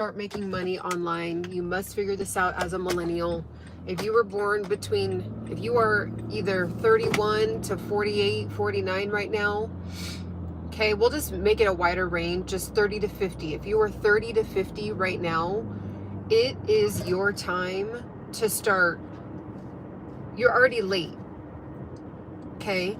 Start making money online, you must figure this out as a millennial. If you were born if you are either 31 to 48, 49 right now, okay, we'll just make it a wider range, just 30 to 50. If you are 30 to 50 right now, it is your time to start. You're already late, okay?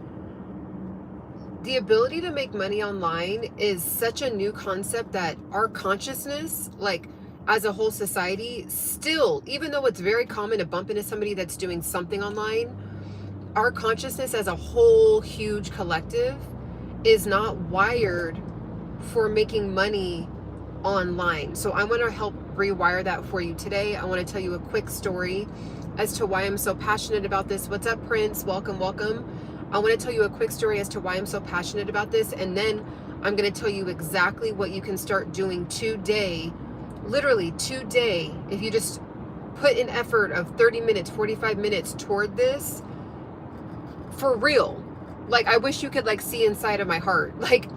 The ability to make money online is such a new concept that our consciousness, like as a whole society, still, even though it's very common to bump into somebody that's doing something online, our consciousness as a whole huge collective is not wired for making money online. So I want to help rewire that for you today. I want to tell you a quick story as to why I'm so passionate about this. What's up, Prince? Welcome, welcome. I want to tell you a quick story as to why I'm so passionate about this, and then I'm going to tell you exactly what you can start doing today, literally today. If you just put an effort of 30 minutes, 45 minutes toward this, for real. Like, I wish you could like see inside of my heart. Like,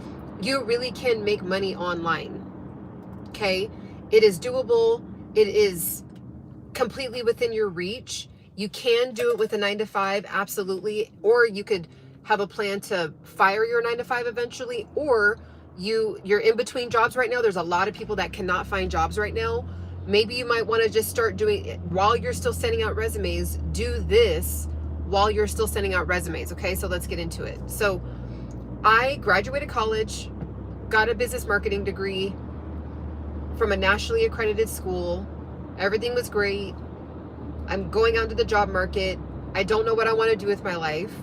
you really can make money online. Okay? It is doable. It is completely within your reach. You can do it with a 9-to-5, absolutely. Or you could have a plan to fire your 9-to-5 eventually, or you're in between jobs right now. There's a lot of people that cannot find jobs right now. Maybe you might want to just start doing it while you're still sending out resumes. Do this while you're still sending out resumes. Okay, so let's get into it. So I graduated college, got a business marketing degree from a nationally accredited school. Everything was great. I'm going out into the job market. I don't know what I want to do with my life.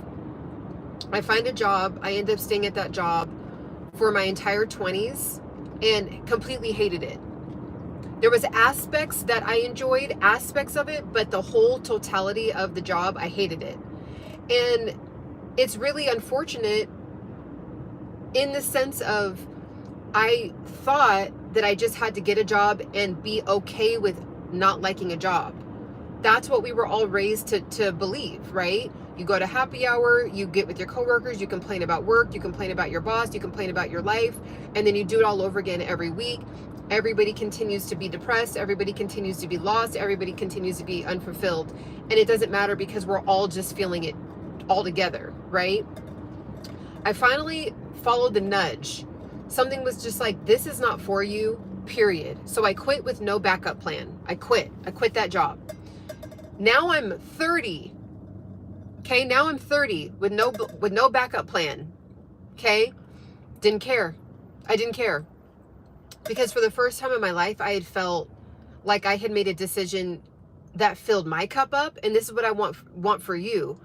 I find a job. I end up staying at that job for my entire 20s and completely hated it. There was aspects that I enjoyed, aspects of it, but the whole totality of the job, I hated it. And it's really unfortunate in the sense of I thought that I just had to get a job and be okay with not liking a job. That's what we were all raised to believe, right? You go to happy hour, you get with your coworkers, you complain about work, you complain about your boss, you complain about your life, and then you do it all over again every week. Everybody continues to be depressed, everybody continues to be lost, everybody continues to be unfulfilled. And it doesn't matter because we're all just feeling it all together, right? I finally followed the nudge. Something was just like, this is not for you, period. So I quit with no backup plan. I quit that job. Now I'm 30. Okay, now I'm 30 with no backup plan. Okay? Didn't care. I didn't care. Because for the first time in my life, I had felt like I had made a decision that filled my cup up, and this is what I want for you.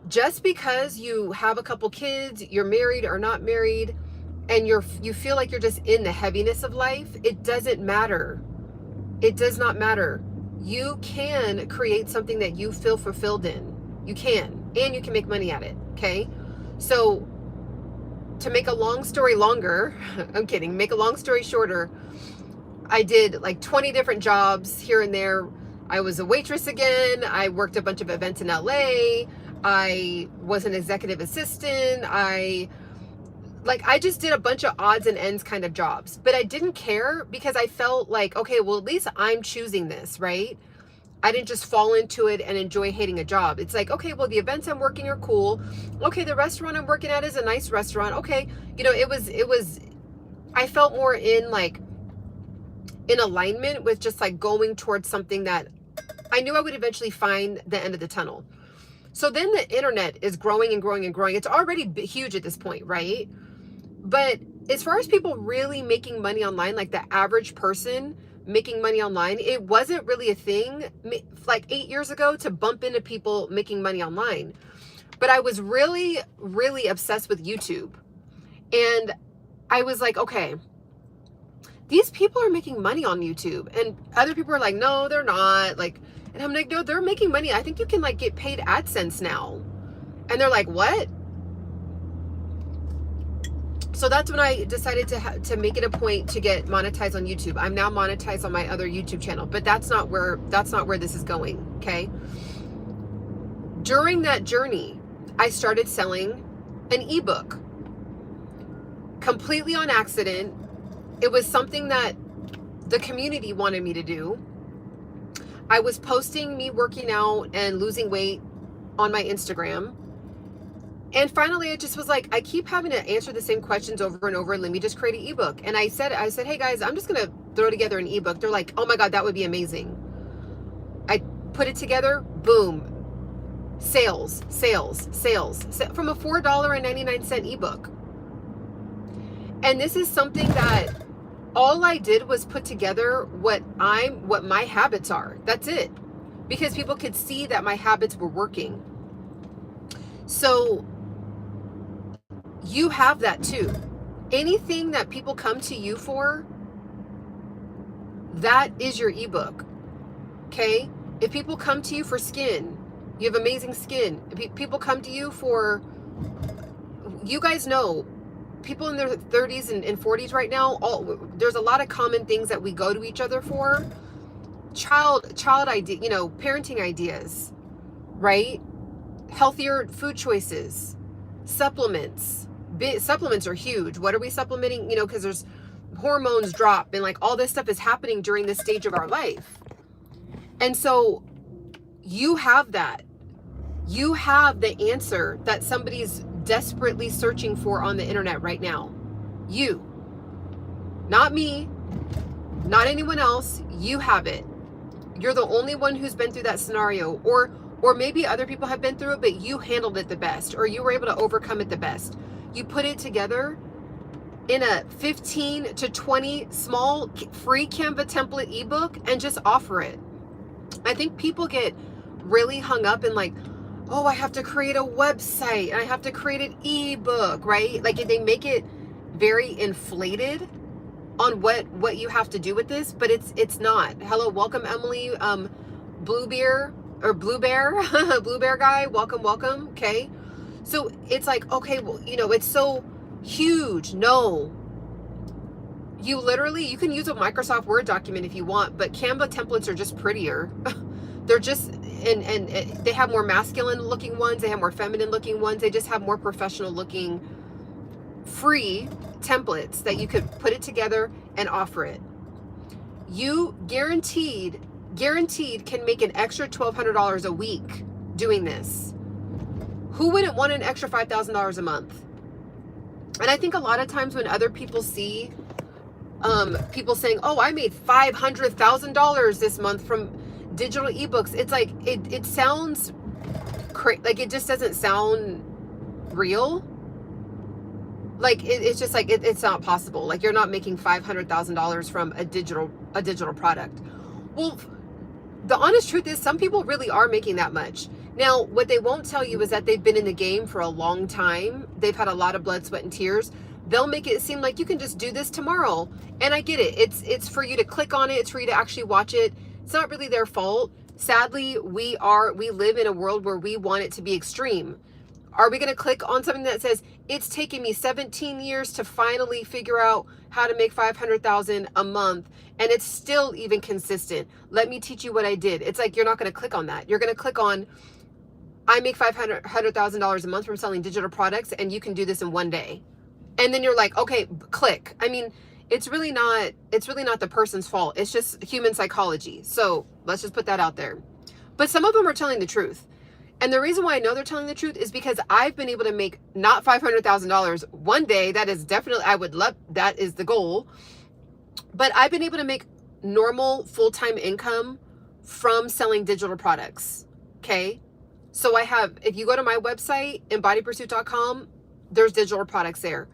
Just because you have a couple kids, you're married or not married, and you feel like you're just in the heaviness of life, it doesn't matter. It does not matter. You can create something that you feel fulfilled in. You can, and you can make money at it, okay? So to make a long story longer, I'm kidding, make a long story shorter, I did like 20 different jobs here and there. I was a waitress again. I worked a bunch of events in LA. I was an executive assistant. I just did a bunch of odds and ends kind of jobs, but I didn't care because I felt like, okay, well, at least I'm choosing this, right? I didn't just fall into it and enjoy hating a job. It's like, okay, well, the events I'm working are cool. Okay, the restaurant I'm working at is a nice restaurant. Okay, it was, I felt more in alignment with just like going towards something that I knew I would eventually find the end of the tunnel. So then the internet is growing and growing and growing. It's already huge at this point, right? But as far as people really making money online, like the average person making money online, it wasn't really a thing like 8 years ago to bump into people making money online. But I was really, really obsessed with YouTube. And I was like, okay, these people are making money on YouTube. And other people are like, no, they're not. Like, and I'm like, no, they're making money. I think you can like get paid AdSense now. And they're like, what? So that's when I decided to make it a point to get monetized on YouTube. I'm now monetized on my other YouTube channel, but that's not where this is going, okay? During that journey, I started selling an ebook completely on accident. It was something that the community wanted me to do. I was posting me working out and losing weight on my Instagram. And finally, I just was like, I keep having to answer the same questions over and over. And let me just create an ebook. And I said, hey guys, I'm just going to throw together an ebook. They're like, oh my God, that would be amazing. I put it together. Boom. Sales from a $4.99 ebook. And this is something that all I did was put together what my habits are. That's it. Because people could see that my habits were working. So you have that too. Anything that people come to you for, that is your ebook. Okay? If people come to you for skin, you have amazing skin. If people come to you for, you guys know, people in their 30s and 40s right now, there's a lot of common things that we go to each other for. Child idea, parenting ideas, right? Healthier food choices, supplements. Supplements are huge. What are we supplementing? Because there's hormones drop and like all this stuff is happening during this stage of our life. And so you have that. You have the answer that somebody's desperately searching for on the internet right now. You. Not me. Not anyone else. You have it. You're the only one who's been through that scenario. Or maybe other people have been through it, but you handled it the best. Or you were able to overcome it the best. You put it together in a 15 to 20 small free Canva template ebook and just offer it. I think people get really hung up in like, oh, I have to create a website and I have to create an ebook, right? Like they make it very inflated on what you have to do with this, but it's not. Hello, welcome Emily, Blue Bear guy, welcome. Okay, so it's like, okay, well, it's so huge. No, you can use a Microsoft Word document if you want, but Canva templates are just prettier. They're just, and they have more masculine looking ones. They have more feminine looking ones. They just have more professional looking free templates that you could put it together and offer it. You guaranteed can make an extra $1,200 a week doing this. Who wouldn't want an extra $5,000 a month? And I think a lot of times when other people see people saying, oh, I made $500,000 this month from digital ebooks, it's like it sounds like it just doesn't sound real. Like it's just like it's not possible. Like you're not making $500,000 from a digital product. Well, the honest truth is some people really are making that much. Now, what they won't tell you is that they've been in the game for a long time. They've had a lot of blood, sweat, and tears. They'll make it seem like you can just do this tomorrow. And I get it. It's for you to click on it. It's for you to actually watch it. It's not really their fault. Sadly, we live in a world where we want it to be extreme. Are we going to click on something that says, it's taken me 17 years to finally figure out how to make $500,000 a month, and it's still even consistent? Let me teach you what I did. It's like, you're not going to click on that. You're going to click on, I make $500,000 a month from selling digital products, and you can do this in one day. And then you're like, okay, click. I mean, it's really not the person's fault. It's just human psychology. So let's just put that out there. But some of them are telling the truth. And the reason why I know they're telling the truth is because I've been able to make not $500,000 one day. That is definitely, that is the goal. But I've been able to make normal full-time income from selling digital products. Okay. So I have, if you go to my website, embodiedpursuit.com, there's digital products there.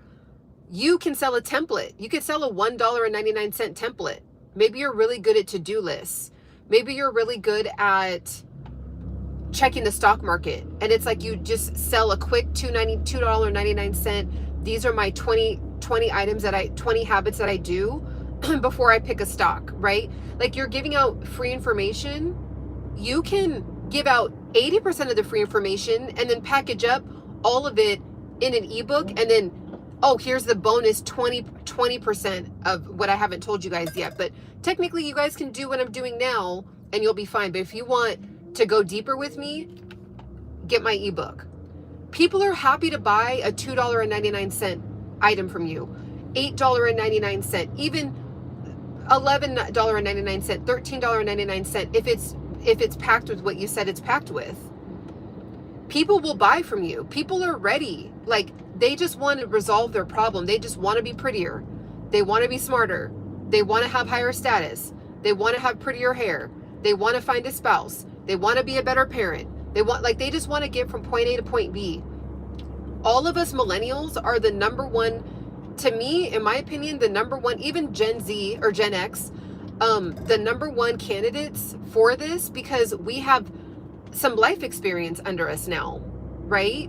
You can sell a template. You could sell a $1.99 template. Maybe you're really good at to-do lists. Maybe you're really good at checking the stock market. And it's like you just sell a quick $2.99. These are my 20 habits that I do before I pick a stock, right? Like you're giving out free information. You can give out 80% of the free information and then package up all of it in an ebook, and then, oh, here's the bonus 20% of what I haven't told you guys yet. But technically you guys can do what I'm doing now and you'll be fine. But if you want to go deeper with me, get my ebook. People are happy to buy a $2.99 item from you, $8.99, even $11.99, $13.99 if it's packed with what you said it's packed with. People will buy from you. People are ready. Like, they just want to resolve their problem. They just want to be prettier. They want to be smarter. They want to have higher status. They want to have prettier hair. They want to find a spouse. They want to be a better parent. They just want to get from point A to point B. All of us millennials are the number one, to me, in my opinion, the number one, even Gen Z or Gen X, the number one candidates for this, because we have some life experience under us now, right?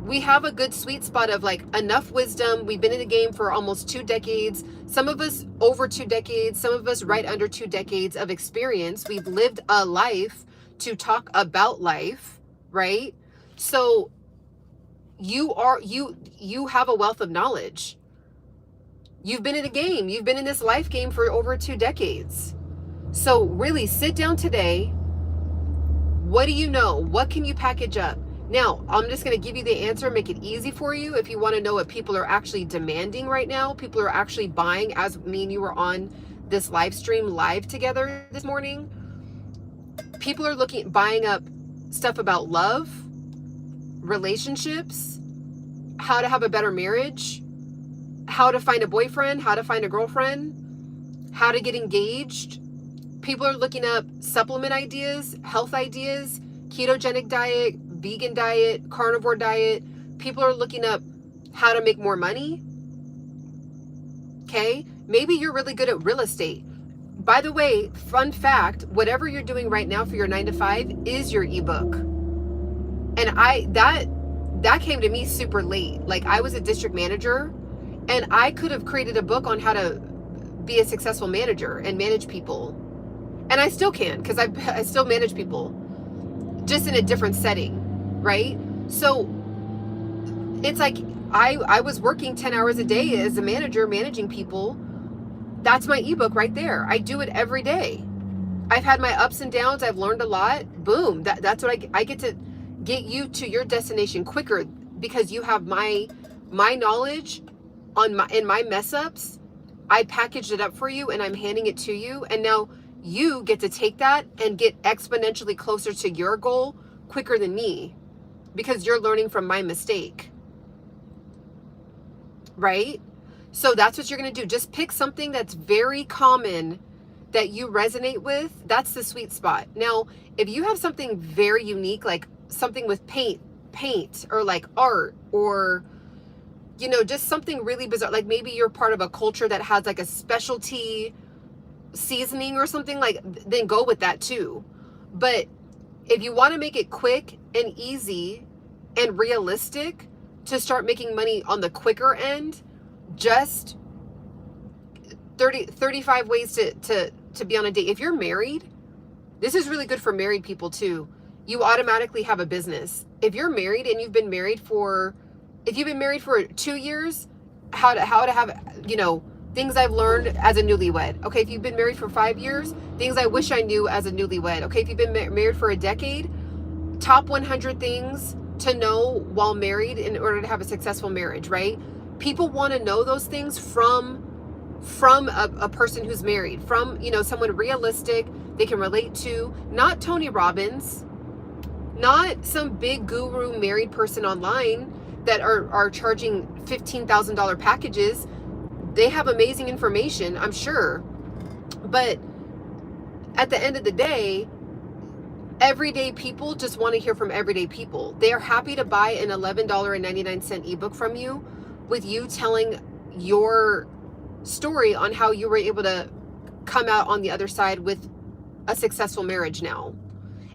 We have a good sweet spot of like enough wisdom. We've been in the game for almost 2 decades. Some of us over 2 decades, some of us right under 2 decades of experience. We've lived a life to talk about life, right? So you have a wealth of knowledge. You've been in the game. You've been in this life game for over 2 decades. So really sit down today. What do you know? What can you package up? Now, I'm just going to give you the answer, make it easy for you. If you want to know what people are actually demanding right now, people are actually buying, as me and you were on this live stream live together this morning. People are buying up stuff about love, relationships, how to have a better marriage, how to find a boyfriend, how to find a girlfriend, how to get engaged. People are looking up supplement ideas, health ideas, ketogenic diet, vegan diet, carnivore diet. People are looking up how to make more money. Okay? Maybe you're really good at real estate. By the way, fun fact, whatever you're doing right now for your 9 to 5 is your ebook. And that came to me super late. Like, I was a district manager and I could have created a book on how to be a successful manager and manage people. And I still can, because I still manage people, just in a different setting, right? So it's like I was working 10 hours a day as a manager, managing people. That's my ebook right there. I do it every day. I've had my ups and downs. I've learned a lot. Boom. That's what I get to get you to your destination quicker, because you have my knowledge in my mess ups. I packaged it up for you and I'm handing it to you. And now you get to take that and get exponentially closer to your goal quicker than me, because you're learning from my mistake, right? So that's what you're going to do. Just pick something that's very common that you resonate with. That's the sweet spot. Now, if you have something very unique, like something with paint, or like art, or, you know, just something really bizarre, like maybe you're part of a culture that has like a specialty seasoning or something, like, then go with that too. But if you want to make it quick and easy and realistic to start making money on the quicker end, just 35 ways to be on a date. If you're married, this is really good for married people too. You automatically have a business. If you're married and you've been married for 2 years, how to have, you know, things I've learned as a newlywed. Okay, if you've been married for 5 years, things I wish I knew as a newlywed. Okay, if you've been married for a decade, top 100 things to know while married in order to have a successful marriage, right? People want to know those things from a person who's married, from, you know, someone realistic they can relate to, not Tony Robbins, not some big guru married person online that are charging $15,000 packages. They have amazing information, I'm sure. But at the end of the day, everyday people just want to hear from everyday people. They are happy to buy an $11.99 ebook from you, with you telling your story on how you were able to come out on the other side with a successful marriage now.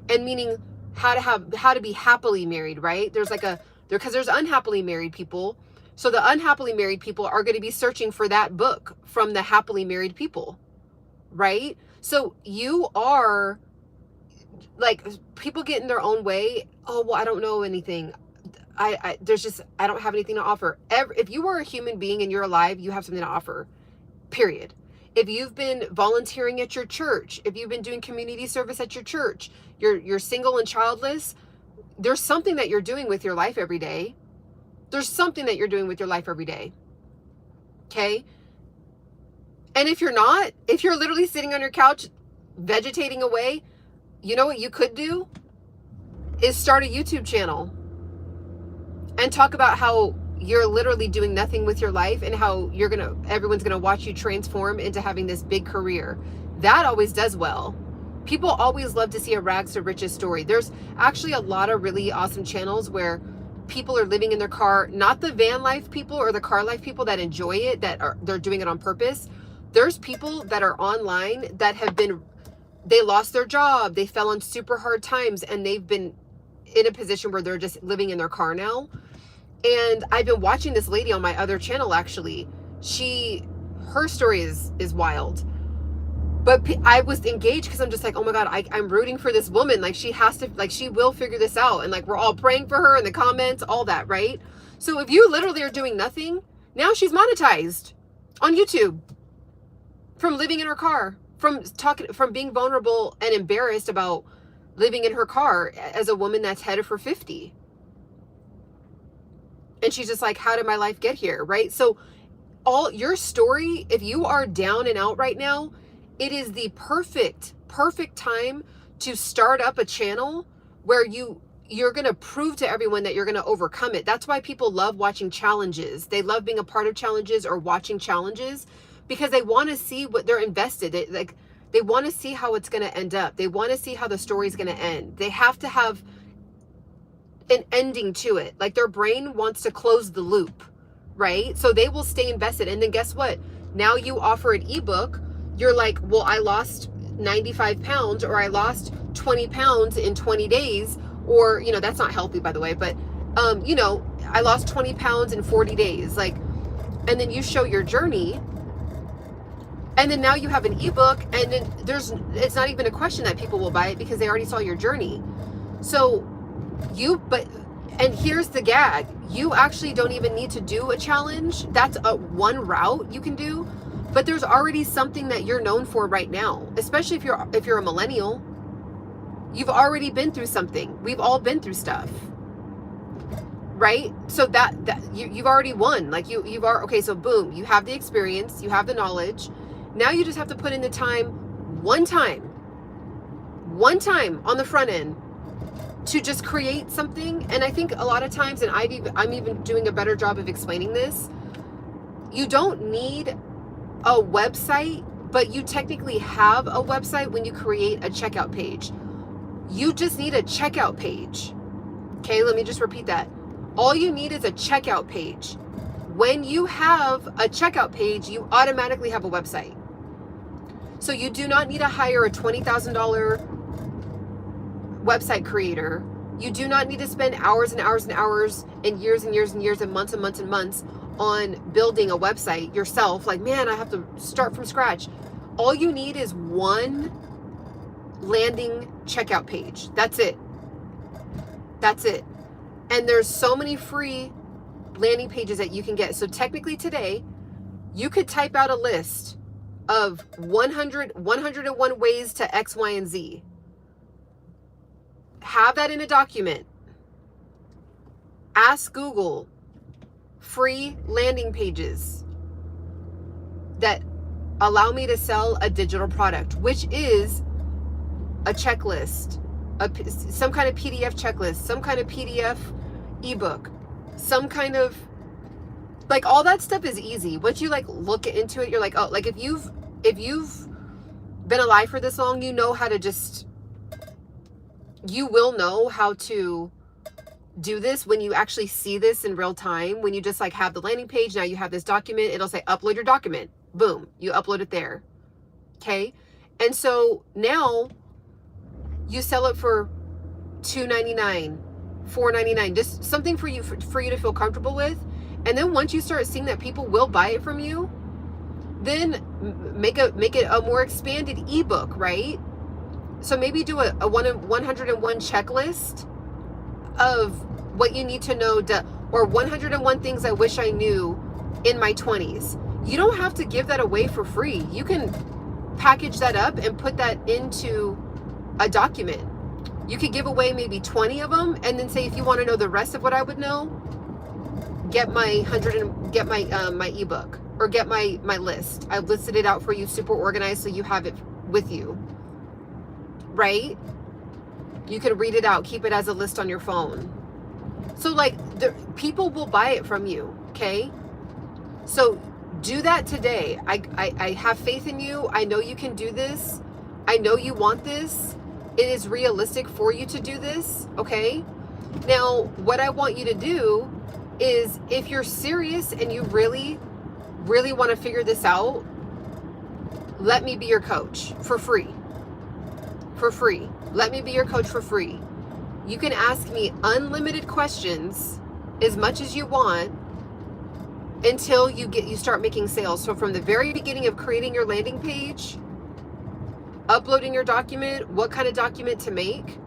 And meaning how to be happily married, right? Because there's unhappily married people. So the unhappily married people are going to be searching for that book from the happily married people, right? So you are, like, people get in their own way. Oh, well, I don't know anything. I don't have anything to offer. If you are a human being and you're alive, you have something to offer, period. If you've been volunteering at your church, if you've been doing community service at your church, you're single and childless, there's something that you're doing with your life every day. There's something that you're doing with your life every day. Okay? And if you're not, if you're literally sitting on your couch vegetating away, you know what you could do is start a YouTube channel and talk about how you're literally doing nothing with your life and how everyone's gonna watch you transform into having this big career. That always does well. People always love to see a rags to riches story. There's actually a lot of really awesome channels where people are living in their car, not the van life people or the car life people that enjoy it, they're doing it on purpose. There's people that are online that they lost their job, they fell on super hard times, and they've been in a position where they're just living in their car now. And I've been watching this lady on my other channel, actually. Her story is wild. But I was engaged because I'm just like, oh my God, I'm rooting for this woman. Like, she has to, like, she will figure this out. And like, we're all praying for her in the comments, all that, right? So if you literally are doing nothing, now she's monetized on YouTube from living in her car, from being vulnerable and embarrassed about living in her car as a woman that's headed for 50. And she's just like, how did my life get here, right? So all your story, if you are down and out right now, it is the perfect time to start up a channel where you're going to prove to everyone that you're going to overcome it. That's why people love watching challenges. They love being a part of challenges or watching challenges because they want to see what they're invested. They want to see how it's going to end up. They want to see how the story's going to end. They have to have an ending to it. Like, their brain wants to close the loop, right? So they will stay invested. And then guess what? Now you offer an ebook. You're like, well, I lost 95 pounds or I lost 20 pounds in 20 days. Or, that's not healthy, by the way, but, I lost 20 pounds in 40 days. Like, and then you show your journey. And then now you have an ebook, and then it's not even a question that people will buy it because they already saw your journey. So and here's the gag. You actually don't even need to do a challenge. That's one route you can do, but there's already something that you're known for right now, especially if you're a millennial. You've already been through something. We've all been through stuff, right? So that you've already won. Like okay, so boom, you have the experience, you have the knowledge. Now you just have to put in the time, one time on the front end to just create something. And I think a lot of times, and I'm even doing a better job of explaining this, you don't need a website, but you technically have a website when you create a checkout page. You just need a checkout page. Okay, let me just repeat that. All you need is a checkout page. When you have a checkout page, you automatically have a website. So you do not need to hire a $20,000 website creator. You do not need to spend hours and hours and hours and years and years and years and months and months and months on building a website yourself. Like, man, I have to start from scratch. All you need is one landing checkout page. That's it. And there's so many free landing pages that you can get. So technically today, you could type out a list of 101 ways to X, Y, and Z. Have that in a document. Ask Google free landing pages that allow me to sell a digital product, which is a checklist, some kind of PDF checklist, some kind of PDF ebook, some kind of, like, all that stuff is easy. Once you look into it, you're like, oh, like if you've been alive for this long, you know how to you will know how to do this when you actually see this in real time. When you just have the landing page, now you have this document, it'll say upload your document. Boom, you upload it there. Okay. And so now you sell it for $2.99, $4.99, just something for you to feel comfortable with. And then once you start seeing that people will buy it from you, then make it a more expanded ebook, right? So maybe do a 101 checklist of what you need to know, or 101 things I wish I knew in my 20s. You don't have to give that away for free. You can package that up and put that into a document. You could give away maybe 20 of them, and then say, if you want to know the rest of what I would know, get my my ebook. or get my list. I've listed it out for you, super organized, so you have it with you, right? You can read it out, keep it as a list on your phone. So like people will buy it from you, okay? So do that today. I have faith in you. I know you can do this. I know you want this. It is realistic for you to do this, okay? Now, what I want you to do is, if you're serious and you really, really want to figure this out, let me be your coach for free. For free. Let me be your coach for free. You can ask me unlimited questions as much as you want until you start making sales. So from the very beginning of creating your landing page, uploading your document, what kind of document to make,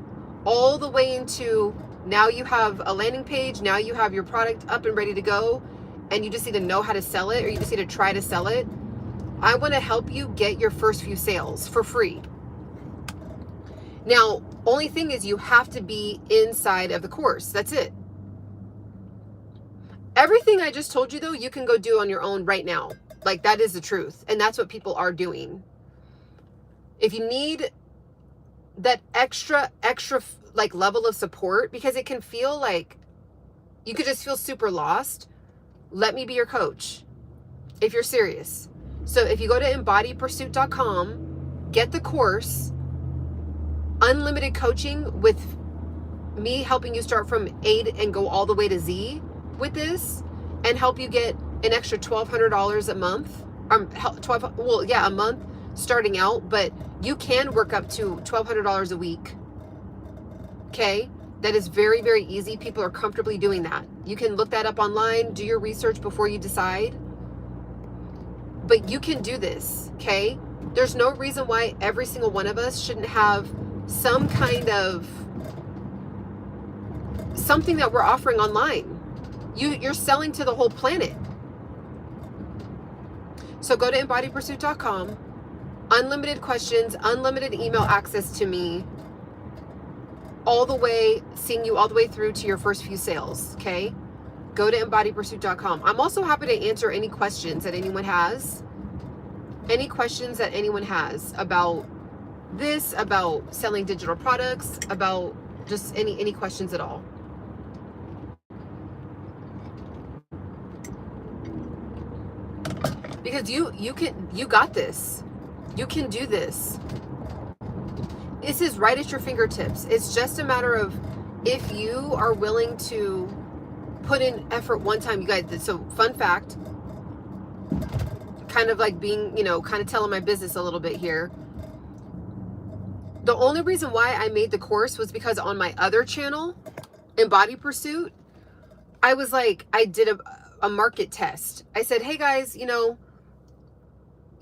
all the way into now you have a landing page, now you have your product up and ready to go, and you just need to know how to sell it, or you just need to try to sell it. I want to help you get your first few sales for free. Now, only thing is you have to be inside of the course. That's it. Everything I just told you, though, you can go do on your own right now. Like, that is the truth. And that's what people are doing. If you need that extra like level of support, because it can feel like you could just feel super lost, let me be your coach if you're serious. So if you go to embodiedpursuit.com, get the course, unlimited coaching with me helping you start from A and go all the way to Z with this, and help you get an extra $1,200 a month, a month starting out, but you can work up to $1,200 a week. Okay, that is very, very easy. People are comfortably doing that. You can look that up online, do your research before you decide, but you can do this. Okay, there's no reason why every single one of us shouldn't have some kind of something that we're offering online. You're selling to the whole planet. So go to embodiedpursuit.com, unlimited questions, unlimited email access to me, all the way, seeing you all the way through to your first few sales, okay? Go to embodiedpursuit.com. I'm also happy to answer any questions that anyone has. Any questions that anyone has about this, about selling digital products, about just any questions at all. Because you got this. You can do this. This is right at your fingertips. It's just a matter of if you are willing to put in effort one time. You guys, so fun fact, kind of like being, kind of telling my business a little bit here. The only reason why I made the course was because on my other channel, Embodied Pursuit, I was like, I did a market test. I said, hey guys,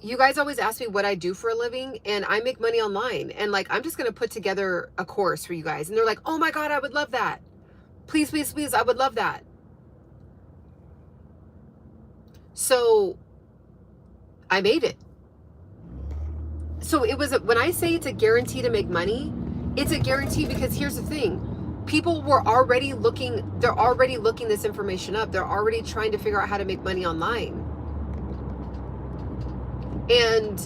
you guys always ask me what I do for a living, and I make money online, and like, I'm just going to put together a course for you guys. And they're like, oh my God, I would love that. Please, please, please. I would love that. So I made it. So it was, when I say it's a guarantee to make money, it's a guarantee because here's the thing. People were already looking, they're already looking this information up. They're already trying to figure out how to make money online. And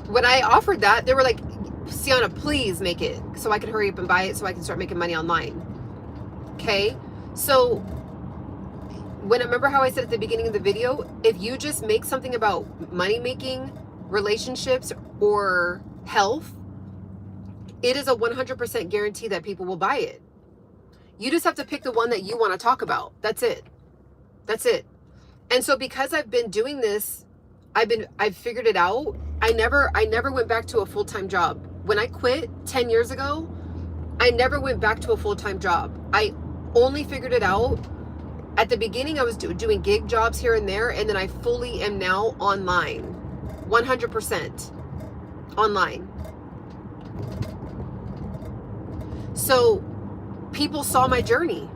when I offered that, they were like, Sienna, please make it so I can hurry up and buy it so I can start making money online. Okay. So when I remember how I said at the beginning of the video, if you just make something about money making, relationships, or health, it is a 100% guarantee that people will buy it. You just have to pick the one that you want to talk about. That's it. That's it. And so because I've been doing this, I've figured it out. I never went back to a full-time job. When I quit 10 years ago, I never went back to a full-time job. I only figured it out. At the beginning, I was doing gig jobs here and there, and then I fully am now online, 100% online. So people saw my journey.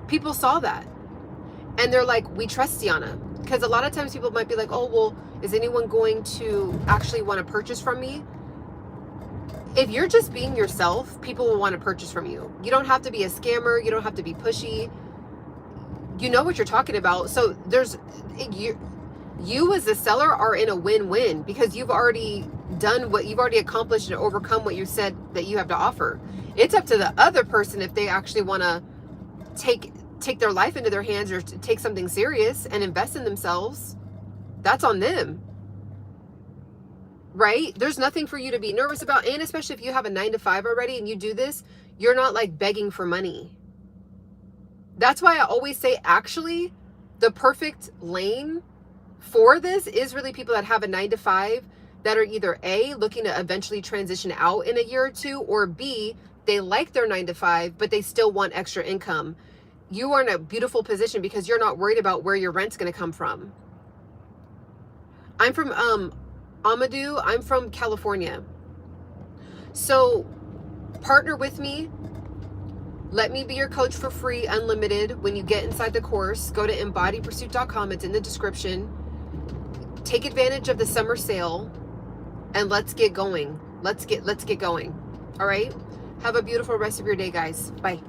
People saw that. And they're like, we trust Sienna. Because a lot of times people might be like, oh, well, is anyone going to actually want to purchase from me? If you're just being yourself, people will want to purchase from you. You don't have to be a scammer. You don't have to be pushy. you know what you're talking about. So there's you as the seller are in a win-win, because you've already done what you've already accomplished and overcome what you said that you have to offer. It's up to the other person if they actually want to take their life into their hands, or take something serious and invest in themselves. That's on them, right? There's nothing for you to be nervous about. And especially if you have a 9-to-5 already and you do this, you're not like begging for money. That's why I always say, actually, the perfect lane for this is really people that have a 9-to-5 that are either A, looking to eventually transition out in a year or two, or B, they like their 9-to-5, but they still want extra income. You are in a beautiful position because you're not worried about where your rent's going to come from. I'm from Amadou. I'm from California. So partner with me. Let me be your coach for free, unlimited. When you get inside the course, go to embodiedpursuit.com. It's in the description. Take advantage of the summer sale and let's get going. Let's get going. All right. Have a beautiful rest of your day, guys. Bye.